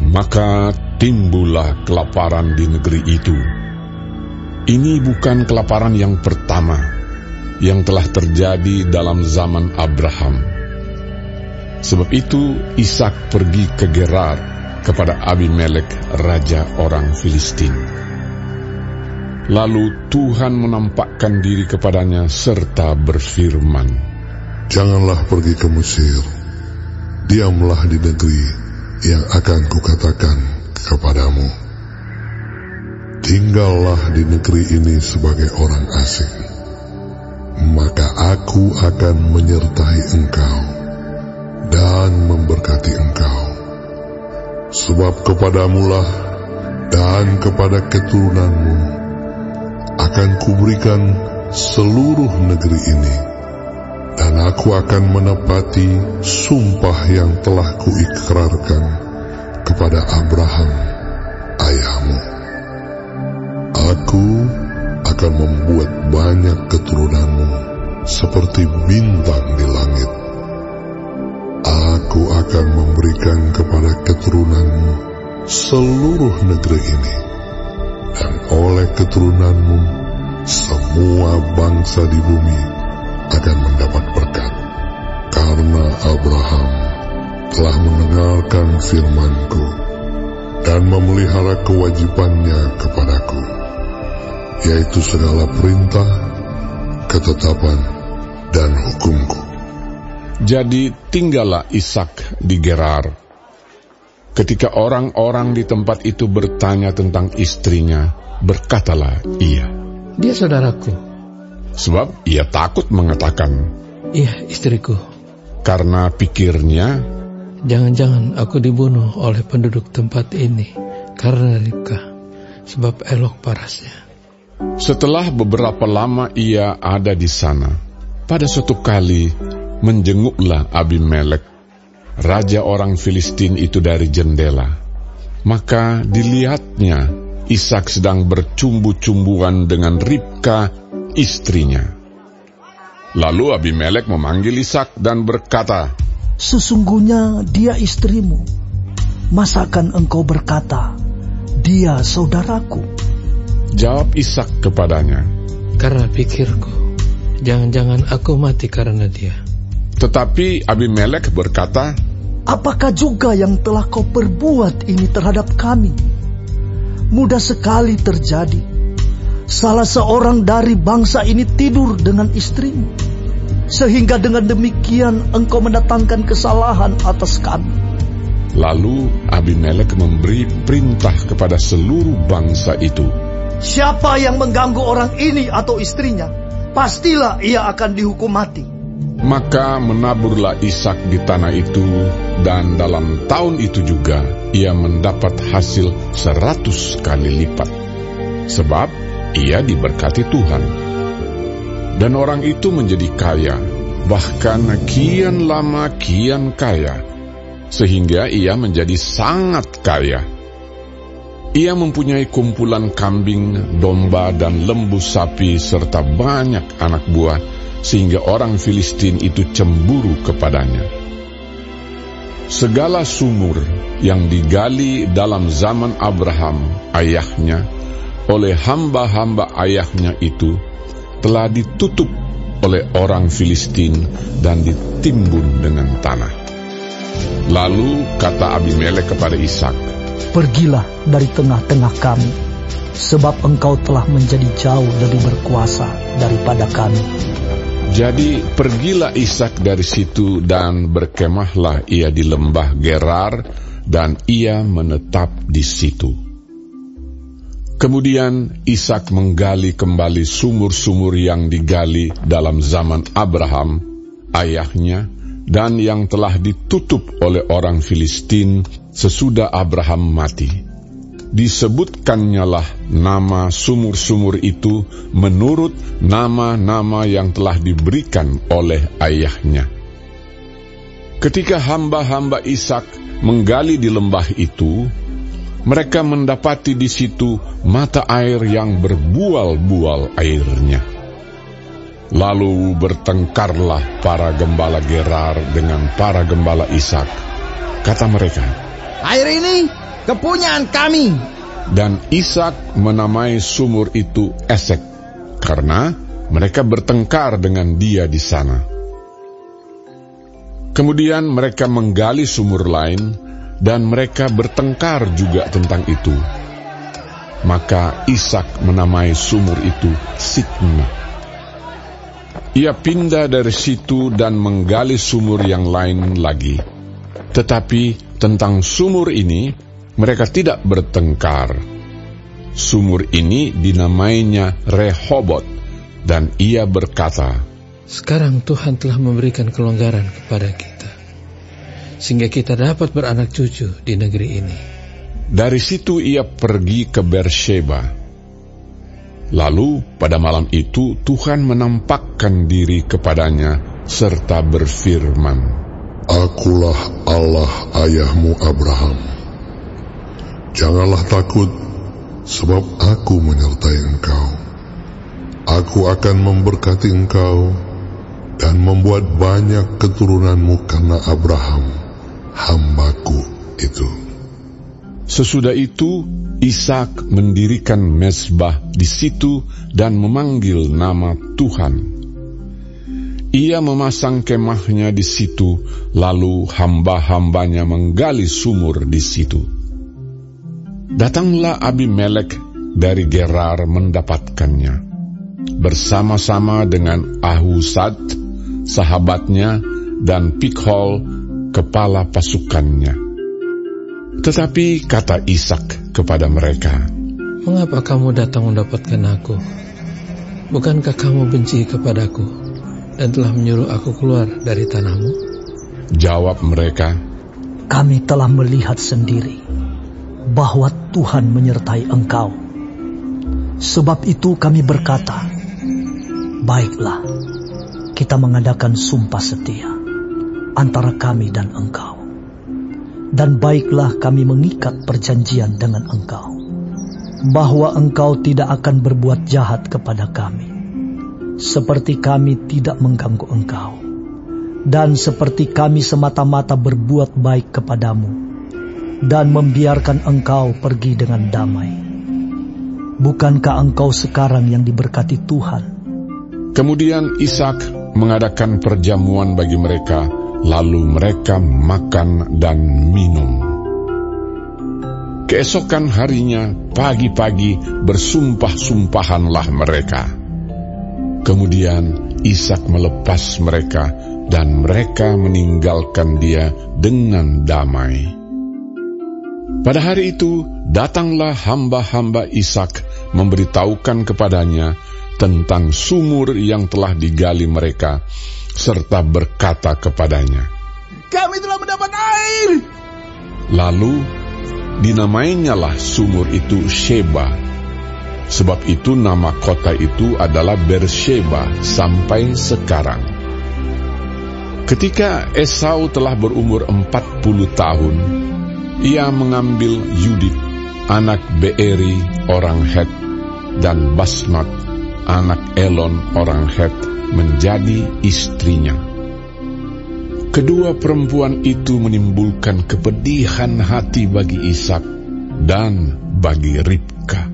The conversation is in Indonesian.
Maka timbullah kelaparan di negeri itu. Ini bukan kelaparan yang pertama yang telah terjadi dalam zaman Abraham. Sebab itu Ishak pergi ke Gerar kepada Abimelek, raja orang Filistin. Lalu Tuhan menampakkan diri kepadanya serta berfirman, "Janganlah pergi ke Mesir, diamlah di negeri yang akan kukatakan kepadamu. Tinggallah di negeri ini sebagai orang asing, maka aku akan menyertai engkau dan memberkati engkau. Sebab kepadamulah dan kepada keturunanmu akan kuberikan seluruh negeri ini, dan aku akan menepati sumpah yang telah kuikrarkan kepada Abraham, ayahmu. Aku akan membuat banyak keturunanmu seperti bintang di langit. Aku akan memberikan kepada keturunanmu seluruh negeri ini, dan oleh keturunanmu semua bangsa di bumi akan mendapat berkat, karena Abraham telah mendengarkan firman-Ku dan memelihara kewajibannya kepadaku, yaitu segala perintah, ketetapan, dan hukum-Ku." Jadi tinggallah Ishak di Gerar. Ketika orang-orang di tempat itu bertanya tentang istrinya, berkatalah ia, "Dia saudaraku." Sebab ia takut mengatakan, "Iya, istriku." Karena pikirnya, "Jangan-jangan aku dibunuh oleh penduduk tempat ini karena Ribka, sebab elok parasnya." Setelah beberapa lama ia ada di sana, pada suatu kali menjenguklah Abimelek, raja orang Filistin itu dari jendela. Maka dilihatnya Ishak sedang bercumbu-cumbuan dengan Ribka, istrinya. Lalu Abimelek memanggil Ishak dan berkata, "Sesungguhnya dia istrimu. Masakan engkau berkata, dia saudaraku?" Jawab Ishak kepadanya, "Karena pikirku, jangan-jangan aku mati karena dia." Tetapi Abimelek berkata, "Apakah juga yang telah kau perbuat ini terhadap kami? Mudah sekali terjadi. Salah seorang dari bangsa ini tidur dengan istrimu, sehingga dengan demikian engkau mendatangkan kesalahan atas kami." Lalu Abimelek memberi perintah kepada seluruh bangsa itu, "Siapa yang mengganggu orang ini atau istrinya, pastilah ia akan dihukum mati." Maka menaburlah Ishak di tanah itu, dan dalam tahun itu juga ia mendapat hasil 100 kali lipat, sebab ia diberkati Tuhan. Dan orang itu menjadi kaya, bahkan kian lama kian kaya, sehingga ia menjadi sangat kaya. Ia mempunyai kumpulan kambing, domba, dan lembu sapi, serta banyak anak buah, sehingga orang Filistin itu cemburu kepadanya. Segala sumur yang digali dalam zaman Abraham, ayahnya, oleh hamba-hamba ayahnya itu, telah ditutup oleh orang Filistin dan ditimbun dengan tanah. Lalu kata Abimelek kepada Ishak, "Pergilah dari tengah-tengah kami, sebab engkau telah menjadi jauh lebih berkuasa daripada kami." Jadi pergilah Ishak dari situ, dan berkemahlah ia di lembah Gerar, dan ia menetap di situ. Kemudian Ishak menggali kembali sumur-sumur yang digali dalam zaman Abraham, ayahnya, dan yang telah ditutup oleh orang Filistin sesudah Abraham mati. Disebutkannya nama sumur-sumur itu menurut nama-nama yang telah diberikan oleh ayahnya. Ketika hamba-hamba Ishak menggali di lembah itu, mereka mendapati di situ mata air yang berbual-bual airnya. Lalu bertengkarlah para gembala Gerar dengan para gembala Ishak. Kata mereka, "Air ini kepunyaan kami. Dan Ishak menamai sumur itu Esek, karena mereka bertengkar dengan dia di sana. Kemudian mereka menggali sumur lain, dan mereka bertengkar juga tentang itu. Maka Ishak menamai sumur itu Sitna. Ia pindah dari situ dan menggali sumur yang lain lagi. Tetapi tentang sumur ini, mereka tidak bertengkar. Sumur ini dinamainya Rehobot, dan ia berkata, sekarang Tuhan telah memberikan kelonggaran kepada kita, sehingga kita dapat beranak cucu di negeri ini. Dari situ ia pergi ke Beersheba. Lalu pada malam itu Tuhan menampakkan diri kepadanya serta berfirman, Akulah Allah ayahmu Abraham. Janganlah takut, sebab aku menyertai engkau. Aku akan memberkati engkau dan membuat banyak keturunanmu karena Abraham, hambaku itu. Sesudah itu, Ishak mendirikan mezbah di situ dan memanggil nama Tuhan. Ia memasang kemahnya di situ, lalu hamba-hambanya menggali sumur di situ. Datanglah Abimelek dari Gerar mendapatkannya, bersama-sama dengan Ahuzat, sahabatnya, dan Pikhol, kepala pasukannya. Tetapi kata Ishak kepada mereka, mengapa kamu datang mendapatkan aku? Bukankah kamu benci kepadaku dan telah menyuruh aku keluar dari tanahmu? Jawab mereka, kami telah melihat sendiri bahwa Tuhan menyertai engkau. Sebab itu kami berkata, baiklah, kita mengadakan sumpah setia antara kami dan engkau. Dan baiklah kami mengikat perjanjian dengan engkau, bahwa engkau tidak akan berbuat jahat kepada kami, seperti kami tidak mengganggu engkau, dan seperti kami semata-mata berbuat baik kepadamu, dan membiarkan engkau pergi dengan damai. Bukankah engkau sekarang yang diberkati Tuhan? Kemudian Ishak mengadakan perjamuan bagi mereka, lalu mereka makan dan minum. Keesokan harinya, pagi-pagi bersumpah-sumpahanlah mereka. Kemudian Ishak melepas mereka, dan mereka meninggalkan dia dengan damai. Pada hari itu, datanglah hamba-hamba Ishak memberitahukan kepadanya tentang sumur yang telah digali mereka, serta berkata kepadanya, kami telah mendapat air. Lalu dinamainyalah sumur itu Sheba. Sebab itu nama kota itu adalah Beersheba sampai sekarang. Ketika Esau telah berumur 40 tahun, ia mengambil Yudit, anak Beeri orang Het, dan Basmat, anak Elon orang Het, menjadi istrinya. Kedua perempuan itu menimbulkan kepedihan hati bagi Ishak dan bagi Ribka.